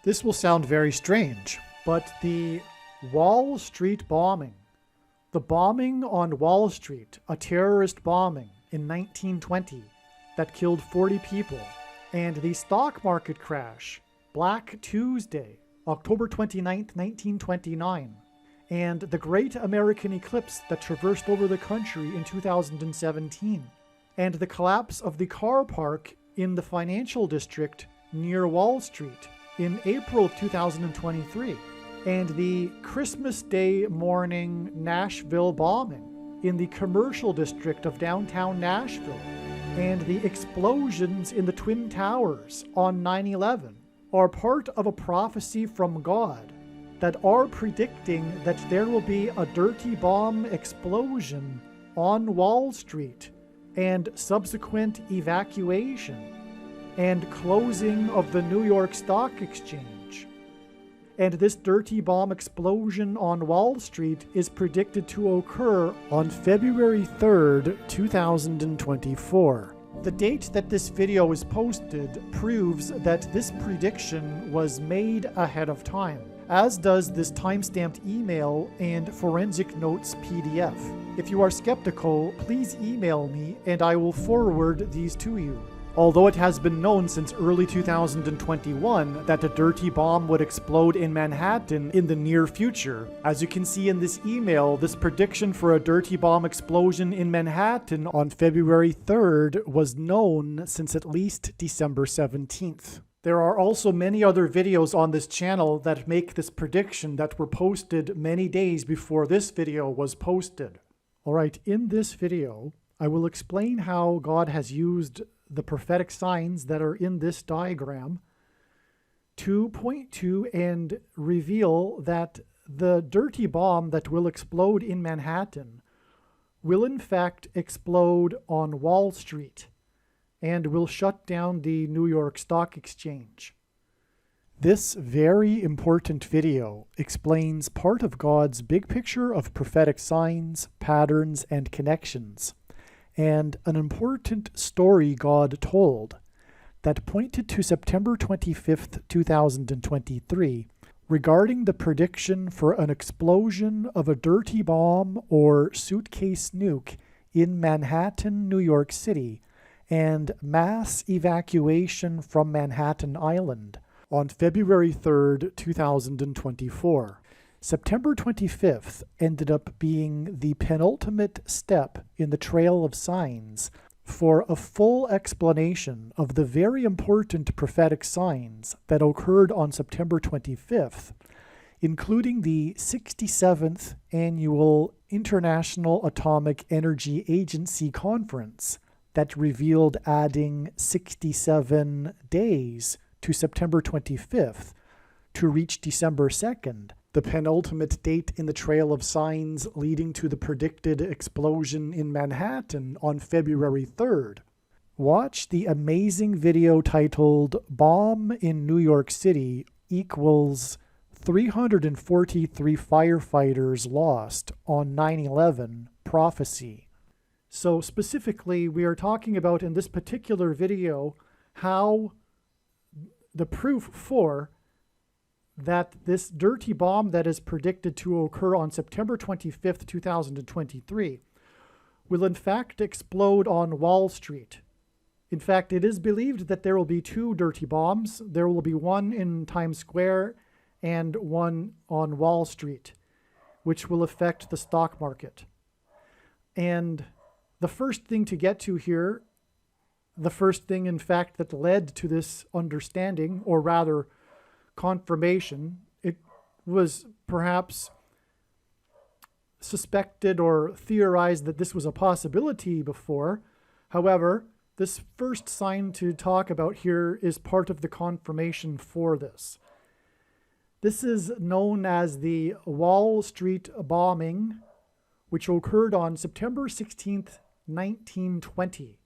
This will sound very strange, but the Wall Street bombing, the bombing on Wall Street, a terrorist bombing in 1920 that killed 40 people, and the stock market crash, Black Tuesday, October 29th, 1929, and the Great American Eclipse that traversed over the country in 2017, and the collapse of the car park in the financial district near Wall Street in April of 2023, and the Christmas Day morning Nashville bombing in the commercial district of downtown Nashville, and the explosions in the Twin Towers on 9/11 are part of a prophecy from God that are predicting that there will be a dirty bomb explosion on Wall Street and subsequent evacuation and closing of the New York Stock Exchange. And this dirty bomb explosion on Wall Street is predicted to occur on February 3rd, 2024. The date that this video is posted proves that this prediction was made ahead of time, as does this timestamped email and forensic notes PDF. If you are skeptical, please email me and I will forward these to you. Although it has been known since early 2021 that a dirty bomb would explode in Manhattan in the near future, as you can see in this email, this prediction for a dirty bomb explosion in Manhattan on February 3rd was known since at least December 17th. There are also many other videos on this channel that make this prediction that were posted many days before this video was posted. Alright, in this video, I will explain how God has used the prophetic signs that are in this diagram to point to and reveal that the dirty bomb that will explode in Manhattan will in fact explode on Wall Street and will shut down the New York Stock Exchange. This very important video explains part of God's big picture of prophetic signs, patterns, and connections, and an important story God told that pointed to September 25th, 2023, regarding the prediction for an explosion of a dirty bomb or suitcase nuke in Manhattan, New York City, and mass evacuation from Manhattan Island on February 3rd, 2024. September 25th ended up being the penultimate step in the trail of signs for a full explanation of the very important prophetic signs that occurred on September 25th, including the 67th Annual International Atomic Energy Agency Conference that revealed adding 67 days to September 25th to reach December 2nd, the penultimate date in the trail of signs leading to the predicted explosion in Manhattan on February 3rd. Watch the amazing video titled "Bomb in New York City equals 343 firefighters lost on 9/11 prophecy." So specifically, we are talking about in this particular video how the proof for that this dirty bomb that is predicted to occur on September 25th, 2023, will in fact explode on Wall Street. In fact, it is believed that there will be two dirty bombs. There will be one in Times Square and one on Wall Street, which will affect the stock market. And the first thing to get to here, the first thing in fact that led to this understanding, or rather confirmation, it was perhaps suspected or theorized that this was a possibility before. However, this first sign to talk about here is part of the confirmation for this. This is known as the Wall Street bombing, which occurred on September 16th, 1920.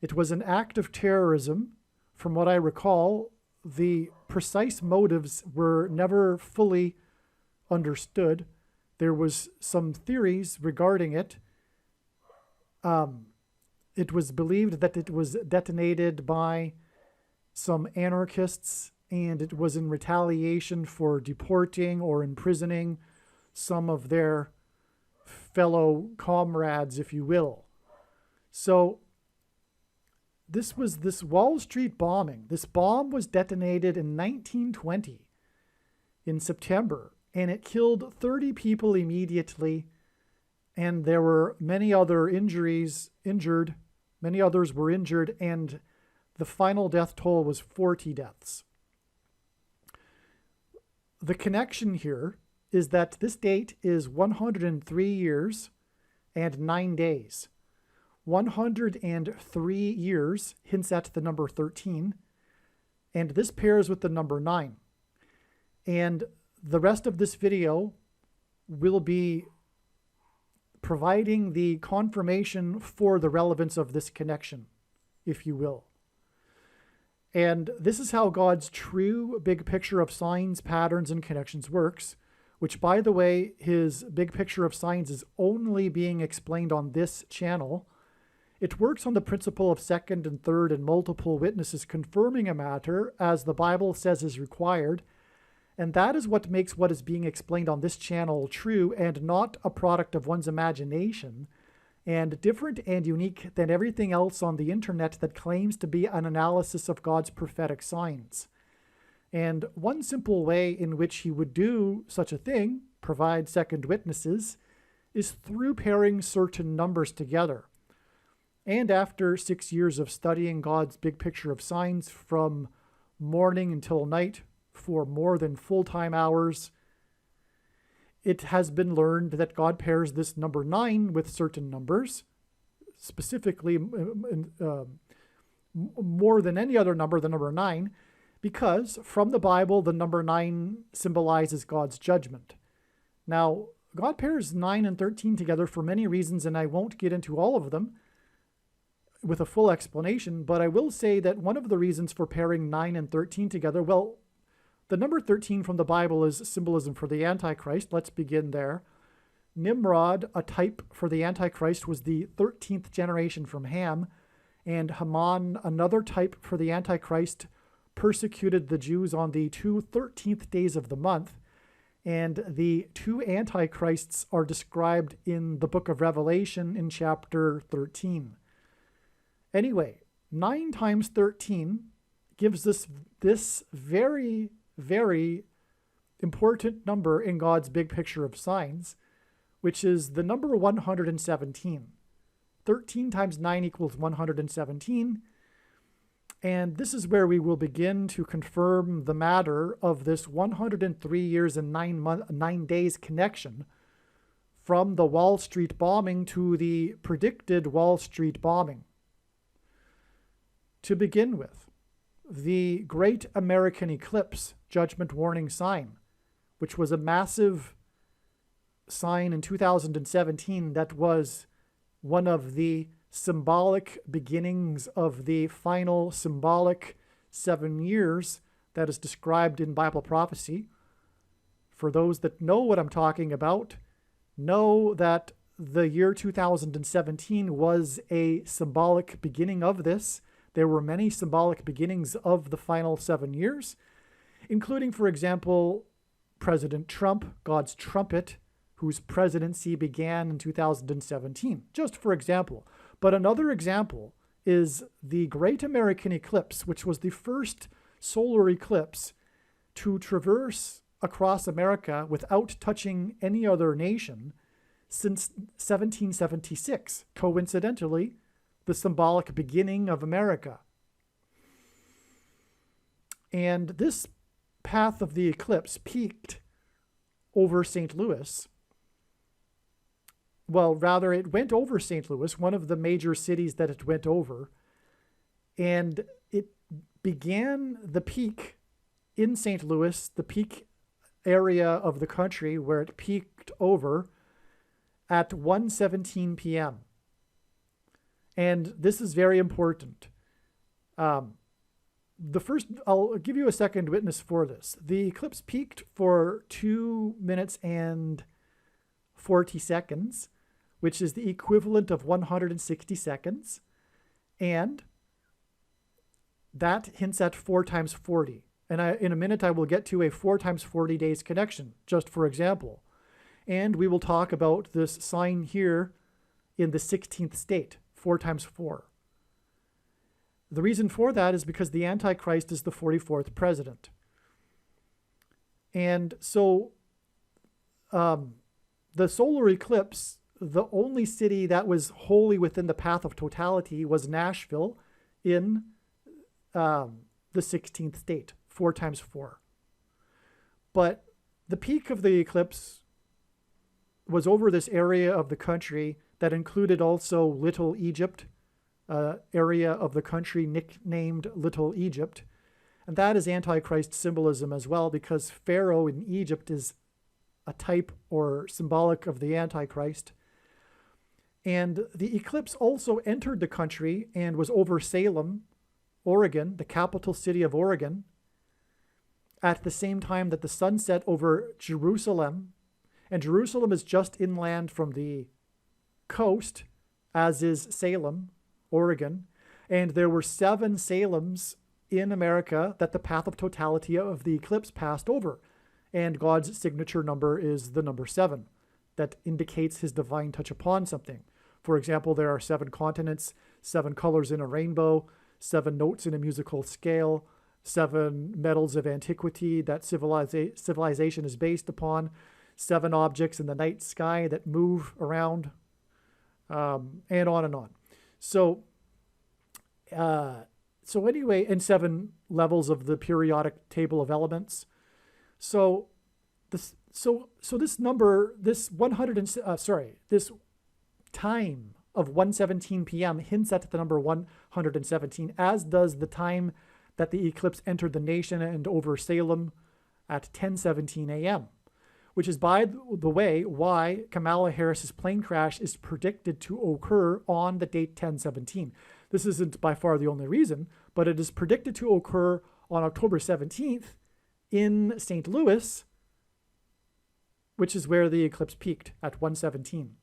It was an act of terrorism. From what I recall, the precise motives were never fully understood. There was some theories regarding it. It was believed that it was detonated by some anarchists and it was in retaliation for deporting or imprisoning some of their fellow comrades, if you will. So this was this Wall Street bombing. This bomb was detonated in 1920 in September, and it killed 30 people immediately, and there were many other injured. Many others were injured, and the final death toll was 40 deaths. The connection here is that this date is 103 years and 9 days. 103 years hints at the number 13, and this pairs with the number 9. And the rest of this video will be providing the confirmation for the relevance of this connection, if you will. And this is how God's true big picture of signs, patterns, and connections works, which, by the way, his big picture of signs is only being explained on this channel. It works on the principle of second and third and multiple witnesses confirming a matter, as the Bible says is required. And that is what makes what is being explained on this channel true and not a product of one's imagination, and different and unique than everything else on the internet that claims to be an analysis of God's prophetic signs. And one simple way in which he would do such a thing, provide second witnesses, is through pairing certain numbers together. And after 6 years of studying God's big picture of signs from morning until night for more than full-time hours, it has been learned that God pairs this number 9 with certain numbers, specifically more than any other number, the number 9, because from the Bible, the number 9 symbolizes God's judgment. Now, God pairs 9 and 13 together for many reasons, and I won't get into all of them with a full explanation, but I will say that one of the reasons for pairing 9 and 13 together, well, the number 13 from the Bible is symbolism for the Antichrist. Let's begin there. Nimrod, a type for the Antichrist, was the 13th generation from Ham, and Haman, another type for the Antichrist, persecuted the Jews on the 2 13th days of the month, and the two Antichrists are described in the book of Revelation in chapter 13. Anyway, 9 times 13 gives us this very, very important number in God's big picture of signs, which is the number 117. 13 times 9 equals 117. And this is where we will begin to confirm the matter of this 103 years and 9 days connection from the Wall Street bombing to the predicted Wall Street bombing. To begin with, the Great American Eclipse Judgment Warning Sign, which was a massive sign in 2017 that was one of the symbolic beginnings of the final symbolic 7 years that is described in Bible prophecy. For those that know what I'm talking about, know that the year 2017 was a symbolic beginning of this. There were many symbolic beginnings of the final 7 years, including, for example, President Trump, God's trumpet, whose presidency began in 2017, just for example. But another example is the Great American Eclipse, which was the first solar eclipse to traverse across America without touching any other nation since 1776, coincidentally, the symbolic beginning of America. And this path of the eclipse peaked over St. Louis. Well, rather, it went over St. Louis, one of the major cities that it went over. And it began the peak in St. Louis, the peak area of the country where it peaked over at 1:17 p.m. And this is very important. I'll give you a second witness for this. The eclipse peaked for 2 minutes and 40 seconds, which is the equivalent of 160 seconds. And that hints at 4 times 40. And in a minute, I will get to a 4 times 40 days connection, just for example. And we will talk about this sign here in the 16th state, 4 times 4. The reason for that is because the Antichrist is the 44th president. And so the solar eclipse, the only city that was wholly within the path of totality was Nashville in the 16th state, 4 times 4. But the peak of the eclipse was over this area of the country that included also Little Egypt, area of the country nicknamed Little Egypt. And that is Antichrist symbolism as well, because Pharaoh in Egypt is a type or symbolic of the Antichrist. And the eclipse also entered the country and was over Salem, Oregon, the capital city of Oregon, at the same time that the sun set over Jerusalem. And Jerusalem is just inland from the coast, as is Salem, Oregon. And there were 7 Salems in America that the path of totality of the eclipse passed over. And God's signature number is the number 7 that indicates his divine touch upon something. For example, there are 7 continents, 7 colors in a rainbow, 7 notes in a musical scale, 7 metals of antiquity that civilization is based upon, 7 objects in the night sky that move around, and on and on. So anyway, and 7 levels of the periodic table of elements. So this number, this time of 1:17 p.m. hints at the number 117, as does the time that the eclipse entered the nation and over Salem at 10:17 a.m., which is, by the way, why Kamala Harris's plane crash is predicted to occur on the date 10/17. This isn't by far the only reason, but it is predicted to occur on October 17th in St. Louis, which is where the eclipse peaked at 1:17.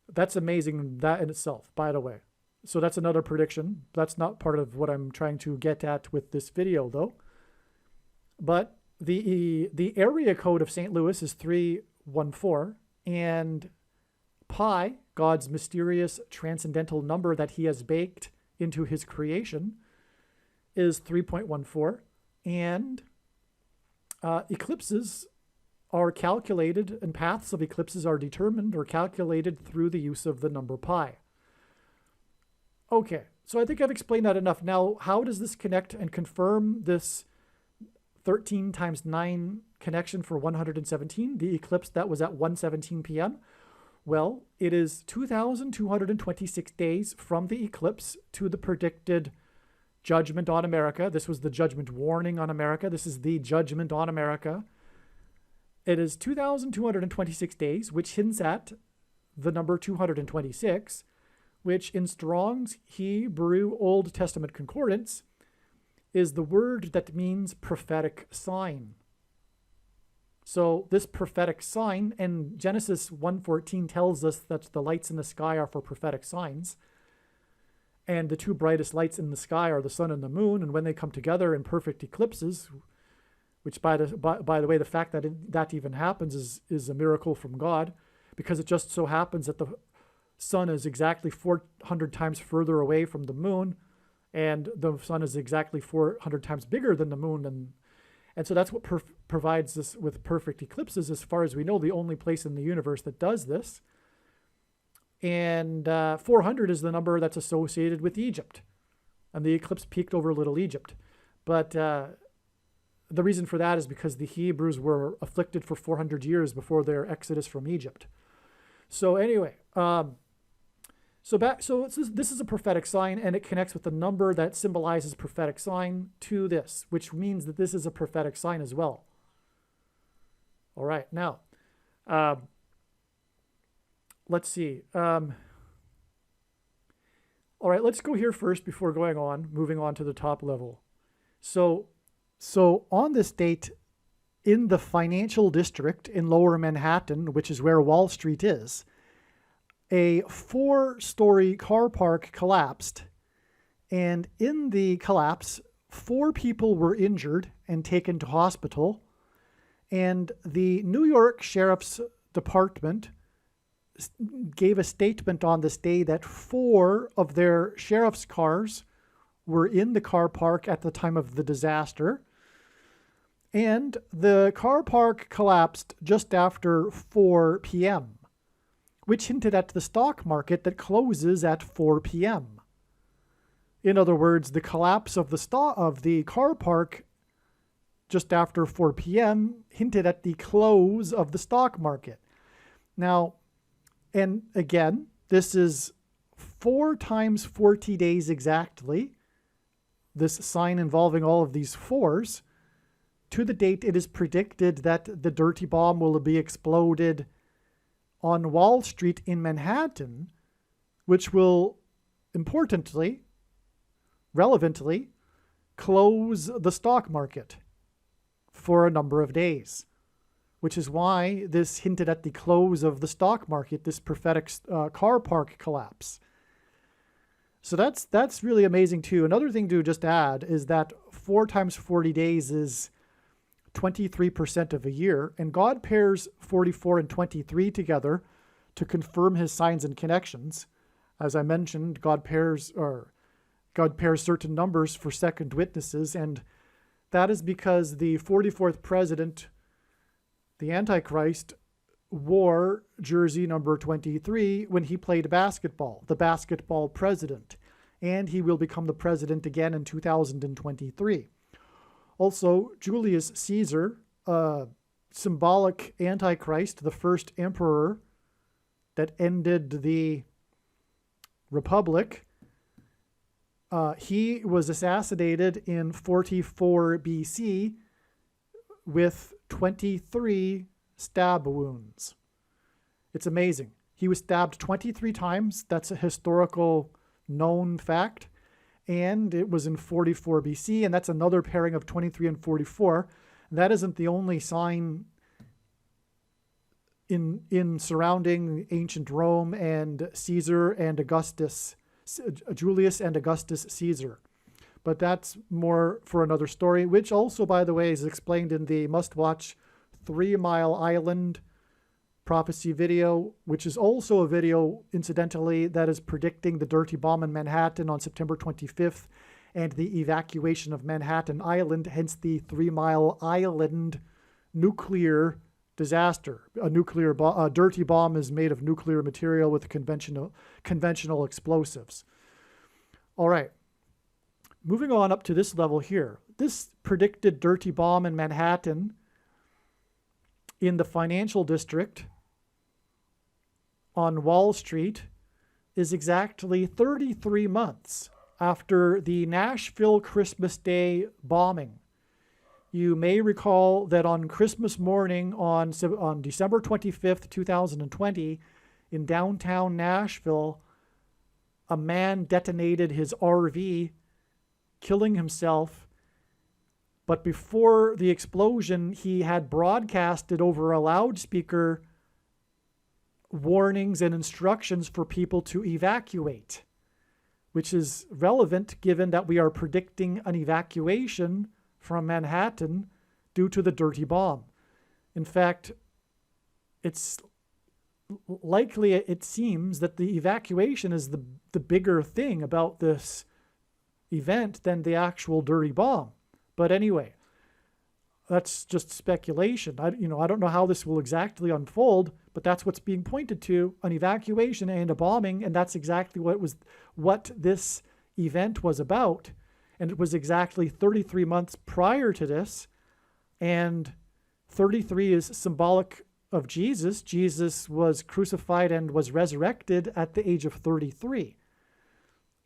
That's amazing, that in itself, by the way. So that's another prediction. That's not part of what I'm trying to get at with this video, though. But the area code of St. Louis is 314, and pi, God's mysterious transcendental number that he has baked into his creation, is 3.14. And eclipses are calculated, and paths of eclipses are determined or calculated through the use of the number pi. Okay, so I think I've explained that enough. Now, how does this connect and confirm this 13 times 9 connection for 117, the eclipse that was at 1:17 p.m.? Well, it is 2,226 days from the eclipse to the predicted judgment on America. This was the judgment warning on America. This is the judgment on America. It is 2,226 days, which hints at the number 226, which in Strong's Hebrew Old Testament Concordance is the word that means prophetic sign. So this prophetic sign, and Genesis 1:14 tells us that the lights in the sky are for prophetic signs. And the 2 brightest lights in the sky are the sun and the moon. And when they come together in perfect eclipses, which by the way, the fact that that even happens is a miracle from God, because it just so happens that the sun is exactly 400 times further away from the moon, and the sun is exactly 400 times bigger than the moon. And so that's what provides us with perfect eclipses, as far as we know, the only place in the universe that does this. And 400 is the number that's associated with Egypt. And the eclipse peaked over Little Egypt. But the reason for that is because the Hebrews were afflicted for 400 years before their exodus from Egypt. So anyway, this is a prophetic sign, and it connects with the number that symbolizes prophetic sign to this, which means that this is a prophetic sign as well. All right, now, let's see. All right, let's go here first before moving on to the top level. So on this date, in the financial district in Lower Manhattan, which is where Wall Street is, a 4-story car park collapsed. And in the collapse, 4 people were injured and taken to hospital, and the New York Sheriff's Department gave a statement on this day that 4 of their sheriff's cars were in the car park at the time of the disaster. And the car park collapsed just after 4 p.m., which hinted at the stock market that closes at 4 p.m. In other words, the collapse of the car park just after 4 p.m. hinted at the close of the stock market. Now, and again, this is 4 times 40 days exactly, this sign involving all of these 4s. To the date, it is predicted that the dirty bomb will be exploded on Wall Street in Manhattan, which will, importantly, relevantly, close the stock market for a number of days, which is why this hinted at the close of the stock market, this prophetic car park collapse. So that's really amazing too. Another thing to just add is that 4 times 40 days is 23% of a year, and God pairs 44 and 23 together to confirm his signs and connections. As I mentioned, God pairs certain numbers for second witnesses, and that is because the 44th president, the Antichrist, wore jersey number 23 when he played basketball, the basketball president, and he will become the president again in 2023. Also, Julius Caesar, symbolic Antichrist, the first emperor that ended the Republic, he was assassinated in 44 BC with 23 stab wounds. It's amazing. He was stabbed 23 times. That's a historical known fact. And it was in 44 BC, and that's another pairing of 23 and 44. That isn't the only sign in surrounding ancient Rome and Caesar and Augustus, Julius and Augustus Caesar. But that's more for another story, which also, by the way, is explained in the must-watch 3 Mile Island prophecy video, which is also a video, incidentally, that is predicting the dirty bomb in Manhattan on September 25th and the evacuation of Manhattan Island, hence the 3 Mile Island nuclear disaster. A dirty bomb is made of nuclear material with conventional explosives. All right. Moving on up to this level here. This predicted dirty bomb in Manhattan in the financial district on Wall Street is exactly 33 months after the Nashville Christmas Day bombing. You may recall that on Christmas morning on December 25th, 2020, in downtown Nashville, a man detonated his RV, killing himself. But before the explosion, he had broadcasted over a loudspeaker warnings and instructions for people to evacuate, which is relevant given that we are predicting an evacuation from Manhattan due to the dirty bomb. In fact, it's likely, it seems, that the evacuation is the bigger thing about this event than the actual dirty bomb. But anyway, that's just speculation. I don't know how this will exactly unfold, but that's what's being pointed to, an evacuation and a bombing, and that's exactly what this event was about. And it was exactly 33 months prior to this, and 33 is symbolic of Jesus. Jesus was crucified and was resurrected at the age of 33.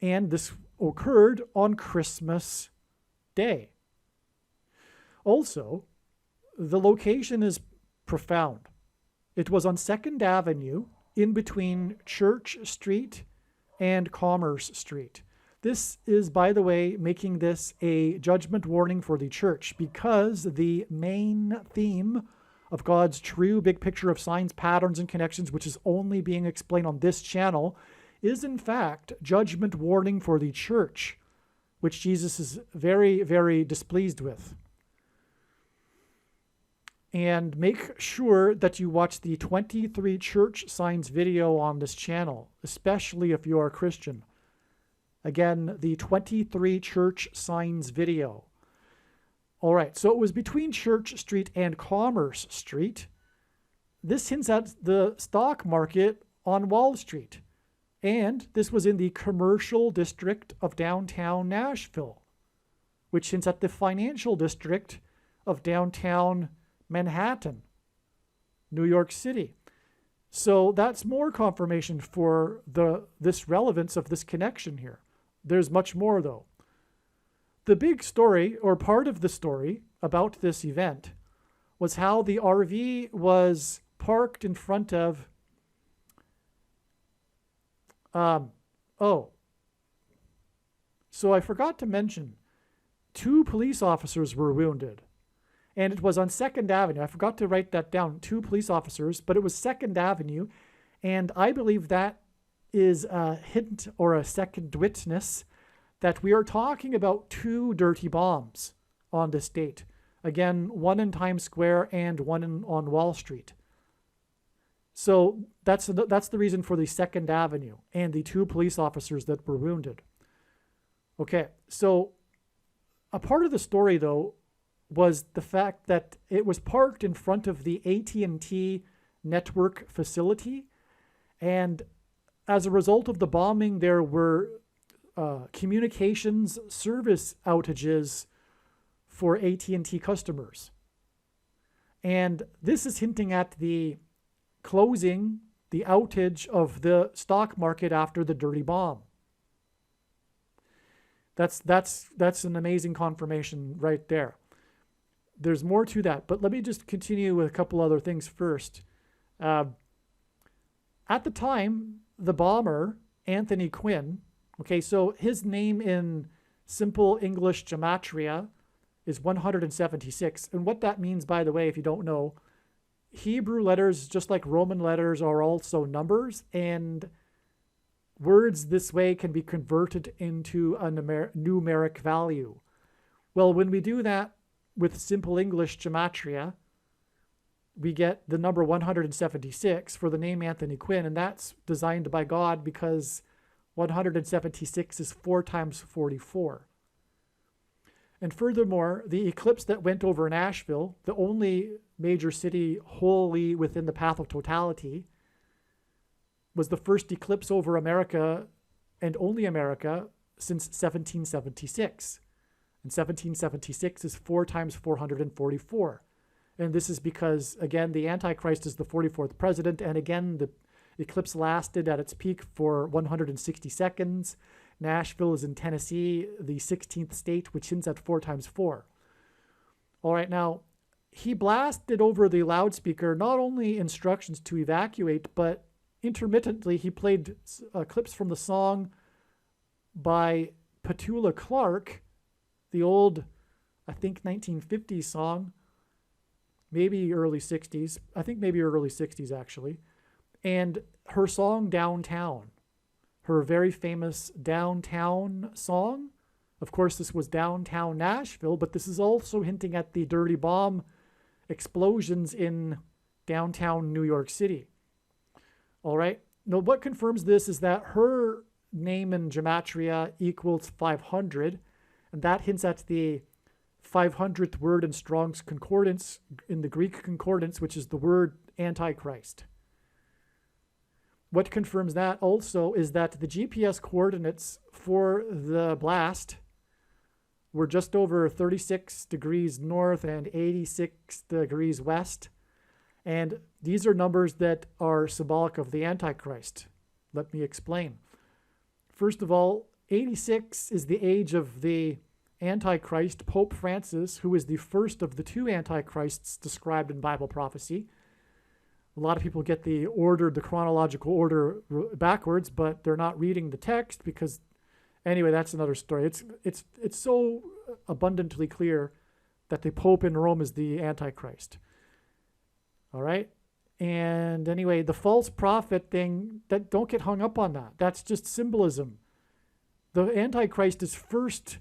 And this occurred on Christmas Day. Also, the location is profound. It was on 2nd Avenue in between Church Street and Commerce Street. This is, by the way, making this a judgment warning for the church, because the main theme of God's true big picture of signs, patterns, and connections, which is only being explained on this channel, is in fact judgment warning for the church. which Jesus is very, very displeased with. And make sure that you watch the 23 church signs video on this channel, especially if you are a Christian. Again, the 23 church signs video. All right, so it was between Church Street and Commerce Street. This hints at the stock market on Wall Street. And this was in the commercial district of downtown Nashville, which hints at the financial district of downtown Manhattan, New York City. So that's more confirmation for this relevance of this connection here. There's much more, though. The big story, or part of the story, about this event was how the RV was parked in front of so I forgot to mention 2 police officers were wounded, and it was on 2nd Avenue. I forgot to write that down. 2 police officers, but it was 2nd Avenue, and I believe that is a hint or a second witness that we are talking about 2 dirty bombs on this date. Again, one in Times Square and one on Wall Street. So that's the reason for the 2nd Avenue and the 2 police officers that were wounded. Okay, so a part of the story, though, was the fact that it was parked in front of the AT&T network facility, and as a result of the bombing, there were communications service outages for AT&T customers. And this is hinting at the closing, the outage of the stock market after the dirty bomb. That's an amazing confirmation right there. There's more to that, but let me just continue with a couple other things first. At the time, the bomber, Anthony Quinn, okay, so his name in simple English gematria is 176. And what that means, by the way, if you don't know, Hebrew letters, just like Roman letters, are also numbers, and words this way can be converted into a numeric value. Well, when we do that with simple English gematria, we get the number 176 for the name Anthony Quinn, and that's designed by God because 176 is 4 times 44. And furthermore, the eclipse that went over Nashville, the only major city wholly within the path of totality, was the first eclipse over America and only America since 1776. And 1776 is 4 times 444. And this is because, again, the Antichrist is the 44th president, and again, the eclipse lasted at its peak for 160 seconds. Nashville is in Tennessee, the 16th state, which hints at 4 times 4. All right, now, he blasted over the loudspeaker not only instructions to evacuate, but intermittently he played clips from the song by Petula Clark, the old, I think, 1950s song, maybe early 60s. I think maybe early 60s, actually. And her song, Downtown, her very famous Downtown song. Of course, this was downtown Nashville, but this is also hinting at the dirty bomb explosions in downtown New York City. All right. Now, what confirms this is that her name in gematria equals 500, and that hints at the 500th word in Strong's Concordance, in the Greek Concordance, which is the word Antichrist. What confirms that also is that the GPS coordinates for the blast were just over 36 degrees north and 86 degrees west. And these are numbers that are symbolic of the Antichrist. Let me explain. First of all, 86 is the age of the Antichrist, Pope Francis, who is the first of the 2 Antichrists described in Bible prophecy. A lot of people get the chronological order backwards, but they're not reading the text because, anyway, that's another story. It's so abundantly clear that the Pope in Rome is the Antichrist. All right? And anyway, the false prophet thing, don't get hung up on that. That's just symbolism. The Antichrist is first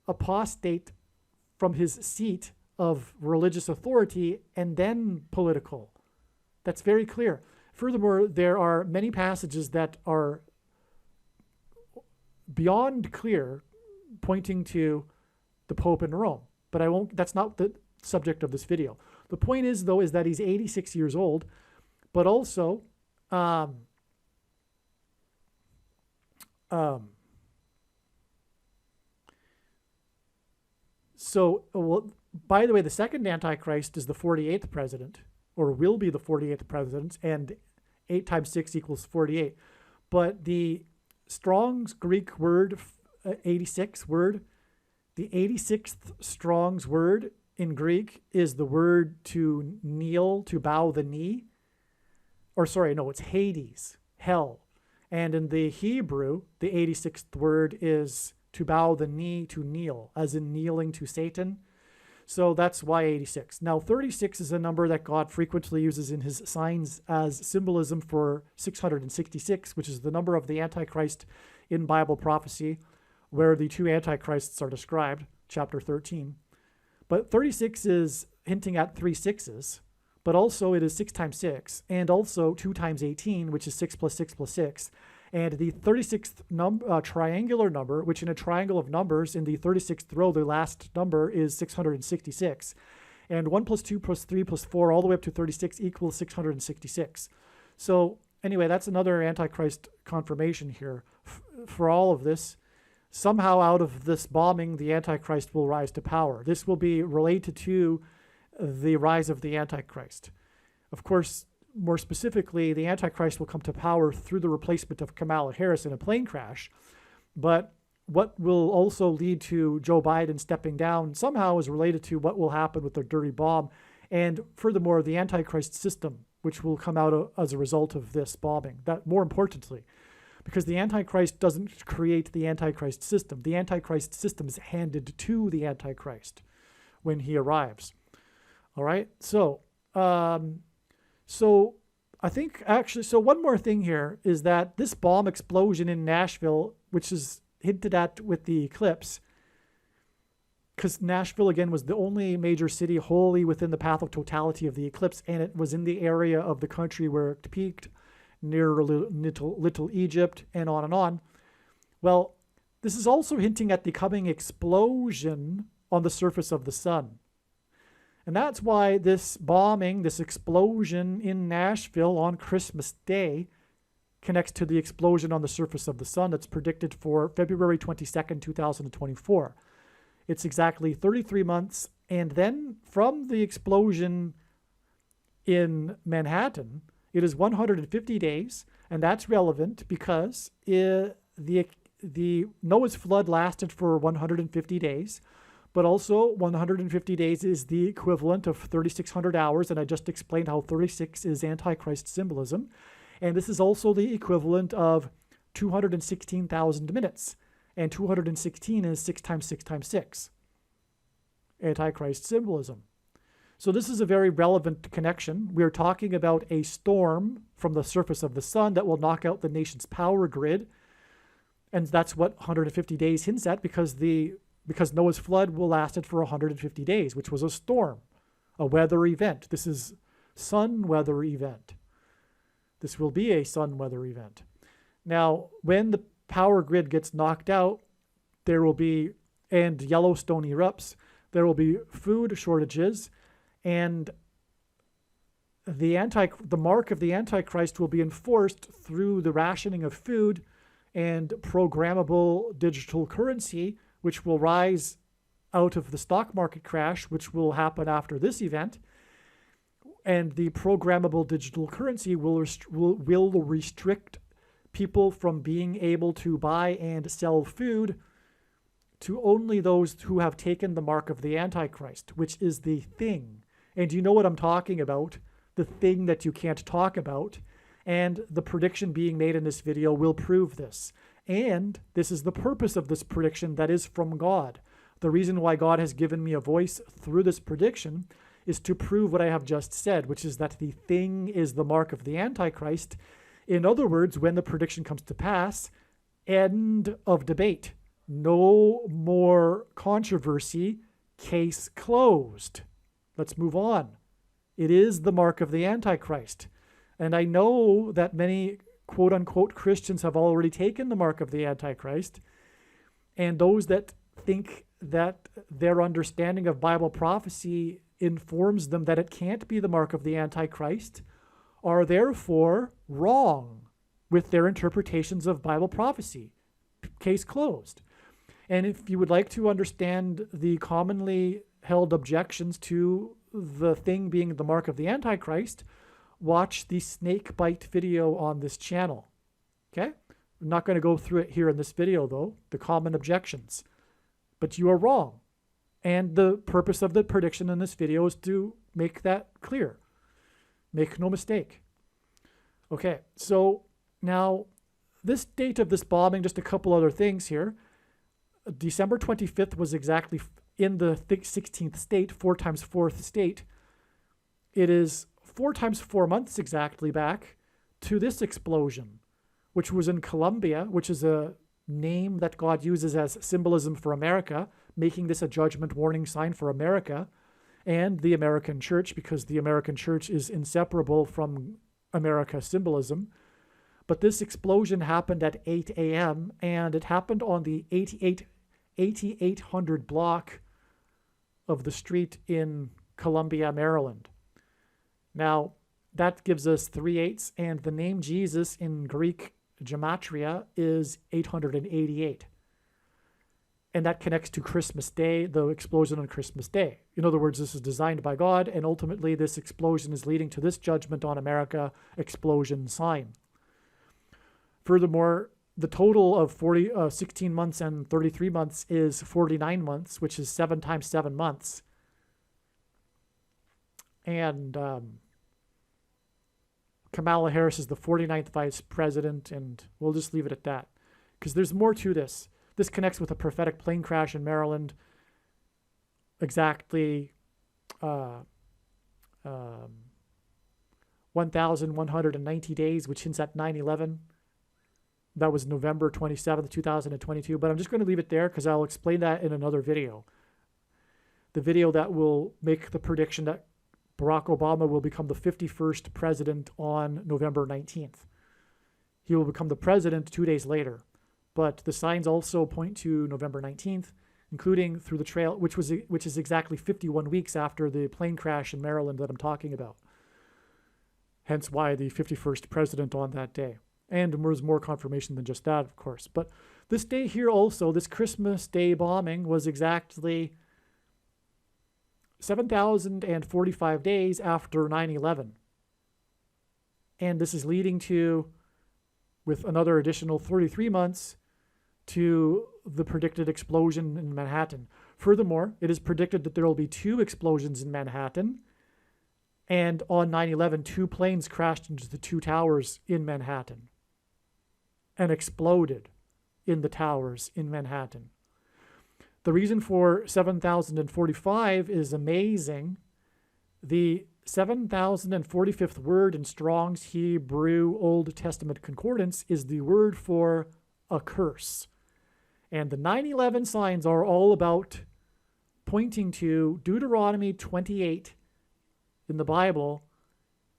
apostate from his seat of religious authority and then political. That's very clear. Furthermore, there are many passages that are beyond clear, pointing to the Pope in Rome. But I won't. That's not the subject of this video. The point is, though, is that he's 86 years old, but also, well, by the way, the second Antichrist is the 48th president, or will be the 48th president, and 8 times 6 equals 48. But the Strong's Greek word, 86 word, the 86th Strong's word in Greek is the word to kneel, to bow the knee. Or sorry, no, it's Hades, hell. And in the Hebrew, the 86th word is to bow the knee, to kneel, as in kneeling to Satan. So that's why 86. Now, 36 is a number that God frequently uses in his signs as symbolism for 666, which is the number of the Antichrist in Bible prophecy, where the 2 Antichrists are described, chapter 13. But 36 is hinting at 3 sixes, but also it is 6 times 6, and also 2 times 18, which is 6 plus 6 plus 6. And the 36th triangular number, which in a triangle of numbers, in the 36th row, the last number is 666. And 1 plus 2 plus 3 plus 4, all the way up to 36 equals 666. So anyway, that's another Antichrist confirmation here. For all of this, somehow out of this bombing, the Antichrist will rise to power. This will be related to the rise of the Antichrist. Of course, more specifically, the Antichrist will come to power through the replacement of Kamala Harris in a plane crash. But what will also lead to Joe Biden stepping down somehow is related to what will happen with the dirty bomb. And furthermore, the Antichrist system, which will come out as a result of this bombing. That more importantly, because the Antichrist doesn't create the Antichrist system. The Antichrist system is handed to the Antichrist when he arrives. All right, so I think actually, so one more thing here is that this bomb explosion in Nashville, which is hinted at with the eclipse, because Nashville, again, was the only major city wholly within the path of totality of the eclipse, and it was in the area of the country where it peaked, near Little Egypt, and on and on. Well, this is also hinting at the coming explosion on the surface of the sun. And that's why this bombing, this explosion in Nashville on Christmas Day connects to the explosion on the surface of the sun that's predicted for February 22nd, 2024. It's exactly 33 months. And then from the explosion in Manhattan, it is 150 days. And that's relevant because the Noah's flood lasted for 150 days. But also 150 days is the equivalent of 3,600 hours. And I just explained how 36 is Antichrist symbolism. And this is also the equivalent of 216,000 minutes. And 216 is 6 times 6 times 6. Antichrist symbolism. So this is a very relevant connection. We're talking about a storm from the surface of the sun that will knock out the nation's power grid. And that's what 150 days hints at, because Noah's flood will lasted for 150 days, which was a storm, a weather event. This is sun weather event. This will be a sun weather event. Now, when the power grid gets knocked out, there will be, and Yellowstone erupts, there will be food shortages, and the mark of the Antichrist will be enforced through the rationing of food and programmable digital currency, which will rise out of the stock market crash, which will happen after this event. And the programmable digital currency will restrict people from being able to buy and sell food to only those who have taken the mark of the Antichrist, which is the thing. And you know what I'm talking about, the thing that you can't talk about. And the prediction being made in this video will prove this. And this is the purpose of this prediction that is from God. The reason why God has given me a voice through this prediction is to prove what I have just said, which is that the thing is the mark of the Antichrist. In other words, when the prediction comes to pass, end of debate. No more controversy. Case closed. Let's move on. It is the mark of the Antichrist. And I know that many quote unquote Christians have already taken the mark of the Antichrist. And those that think that their understanding of Bible prophecy informs them that it can't be the mark of the Antichrist are therefore wrong with their interpretations of Bible prophecy. Case closed. And if you would like to understand the commonly held objections to the thing being the mark of the Antichrist, watch the snake bite video on this channel. Okay? I'm not going to go through it here in this video, though, the common objections. But you are wrong. And the purpose of the prediction in this video is to make that clear. Make no mistake. Okay, so now this date of this bombing, just a couple other things here. December 25th was exactly in the 16th state, 4 times 4th state. It is 4 times 4 months exactly back to this explosion, which was in Colombia, which is a name that God uses as symbolism for America, making this a judgment warning sign for America and the American church, because the American church is inseparable from America symbolism. But this explosion happened at 8 a.m. and it happened on the 8800 block of the street in Columbia, Maryland. Now, that gives us 3 8s, and the name Jesus in Greek gematria is 888. And that connects to Christmas Day, the explosion on Christmas Day. In other words, this is designed by God, and ultimately this explosion is leading to this judgment on America explosion sign. Furthermore, the total of 16 months and 33 months is 49 months, which is 7 times 7 months. And Kamala Harris is the 49th vice president, and we'll just leave it at that. Because there's more to this. This connects with a prophetic plane crash in Maryland exactly 1,190 days, which hints at 9/11. That was November 27th, 2022. But I'm just going to leave it there because I'll explain that in another video. The video that will make the prediction that Barack Obama will become the 51st president on November 19th. He will become the president 2 days later. But the signs also point to November 19th, including through the trail, which is exactly 51 weeks after the plane crash in Maryland that I'm talking about. Hence why the 51st president on that day. And there's more confirmation than just that, of course. But this day here also, this Christmas Day bombing was exactly 7,045 days after 9/11. And this is leading to, with another additional 33 months, to the predicted explosion in Manhattan. Furthermore, it is predicted that there will be 2 explosions in Manhattan. And on 9/11, 2 planes crashed into the 2 towers in Manhattan and exploded in the towers in Manhattan. The reason for 7,045 is amazing. The 7,045th word in Strong's Hebrew Old Testament Concordance is the word for a curse. And the 9/11 signs are all about pointing to Deuteronomy 28 in the Bible,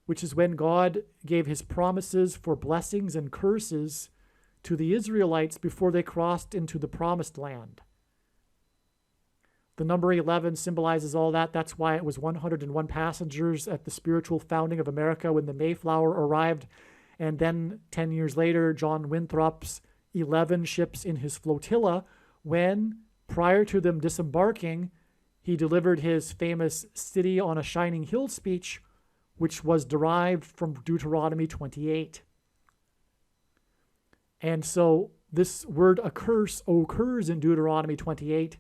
which is when God gave his promises for blessings and curses to the Israelites before they crossed into the promised land. The number 11 symbolizes all that. That's why it was 101 passengers at the spiritual founding of America when the Mayflower arrived. And then 10 years later, John Winthrop's 11 ships in his flotilla, when, prior to them disembarking, he delivered his famous City on a Shining Hill speech, which was derived from Deuteronomy 28. And so this word a curse occurs in Deuteronomy 28.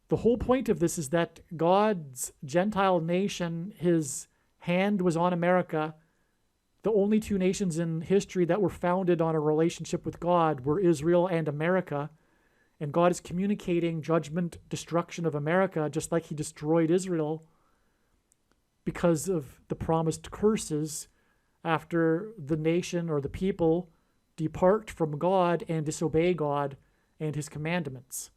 The whole point of this is that God's Gentile nation, his hand was on America. The only 2 nations in history that were founded on a relationship with God were Israel and America. And God is communicating judgment, destruction of America, just like he destroyed Israel because of the promised curses after the nation or the people depart from God and disobey God and his commandments.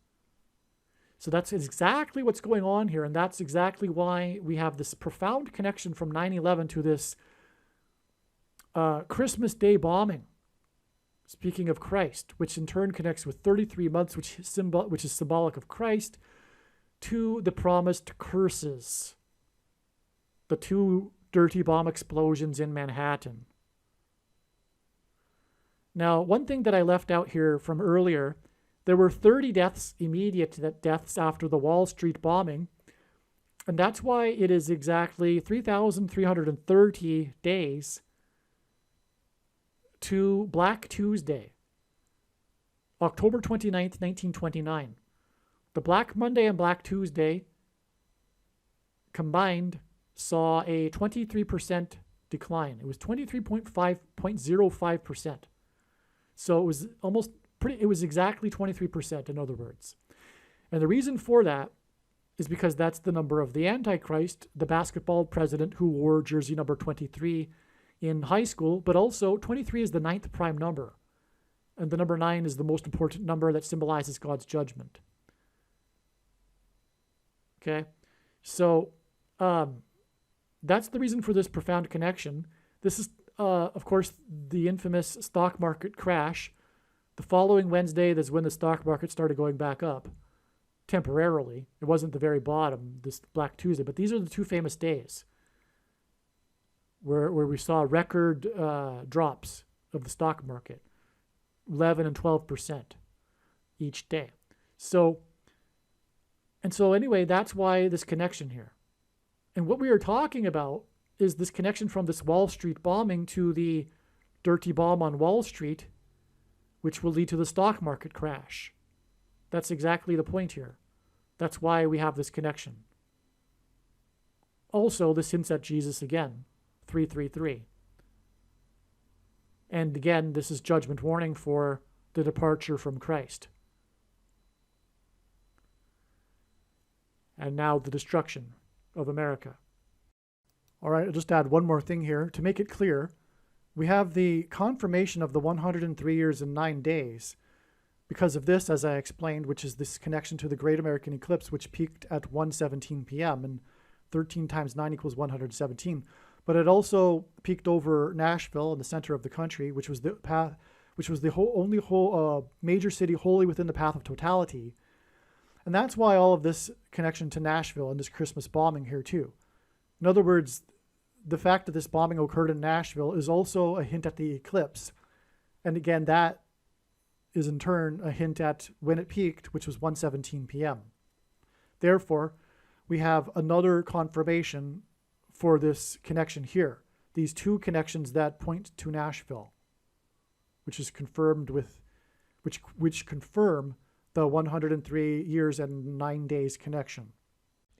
So that's exactly what's going on here, and that's exactly why we have this profound connection from 9/11 to this Christmas Day bombing. Speaking of Christ, which in turn connects with 33 months, which is symbolic of Christ, to the promised curses. The 2 dirty bomb explosions in Manhattan. Now, one thing that I left out here from earlier, there were 30 deaths, immediate deaths after the Wall Street bombing, and that's why it is exactly 3,330 days to Black Tuesday, October 29th, 1929. The Black Monday and Black Tuesday combined saw a 23% decline. It was 23.05%. So it was it was exactly 23%, in other words. And the reason for that is because that's the number of the Antichrist, the basketball president who wore jersey number 23 in high school, but also 23 is the 9th prime number. And the number 9 is the most important number that symbolizes God's judgment. Okay? So that's the reason for this profound connection. This is, of course, the infamous stock market crash. The following Wednesday, that's when the stock market started going back up temporarily. It wasn't the very bottom, this Black Tuesday, but these are the 2 famous days where we saw record drops of the stock market, 11 and 12% each day. So anyway, that's why this connection here. And what we are talking about is this connection from this Wall Street bombing to the dirty bomb on Wall Street, which will lead to the stock market crash. That's exactly the point here. That's why we have this connection. Also, this hints at Jesus again, 333. And again, this is judgment warning for the departure from Christ. And now the destruction of America. All right, I'll just add one more thing here. To make it clear, we have the confirmation of the 103 years and 9 days because of this, as I explained, which is this connection to the Great American Eclipse, which peaked at 1:17 p.m. and 13 times 9 equals 117. But it also peaked over Nashville in the center of the country, which was the only major city wholly within the path of totality. And that's why all of this connection to Nashville and this Christmas bombing here too. In other words, the fact that this bombing occurred in Nashville is also a hint at the eclipse. And again, that is in turn a hint at when it peaked, which was 1:17 p.m. Therefore, we have another confirmation for this connection here. These 2 connections that point to Nashville, which is confirmed with, which confirm the 103 years and 9 days connection.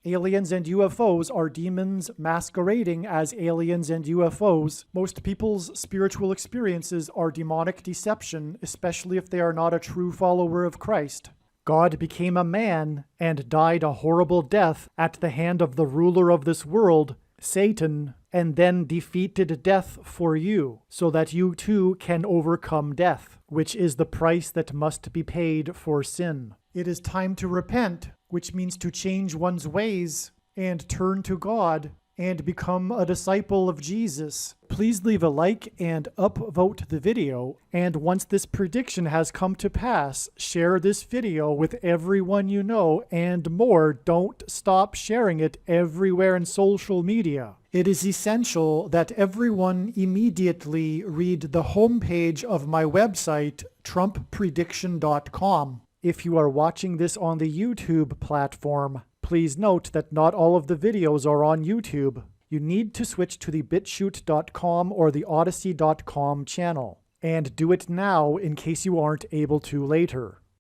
Aliens and UFOs are demons masquerading as aliens and UFOs. Most people's spiritual experiences are demonic deception, especially if they are not a true follower of Christ. God became a man and died a horrible death at the hand of the ruler of this world, Satan, and then defeated death for you, so that you too can overcome death, which is the price that must be paid for sin. It is time to repent, which means to change one's ways and turn to God and become a disciple of Jesus. Please leave a like and upvote the video. And once this prediction has come to pass, share this video with everyone you know, and more. Don't stop sharing it everywhere in social media. It is essential that everyone immediately read the homepage of my website, TrumpPrediction.com. If you are watching this on the YouTube platform, please note that not all of the videos are on YouTube. You need to switch to the BitChute.com or the Odyssey.com channel. And do it now in case you aren't able to later.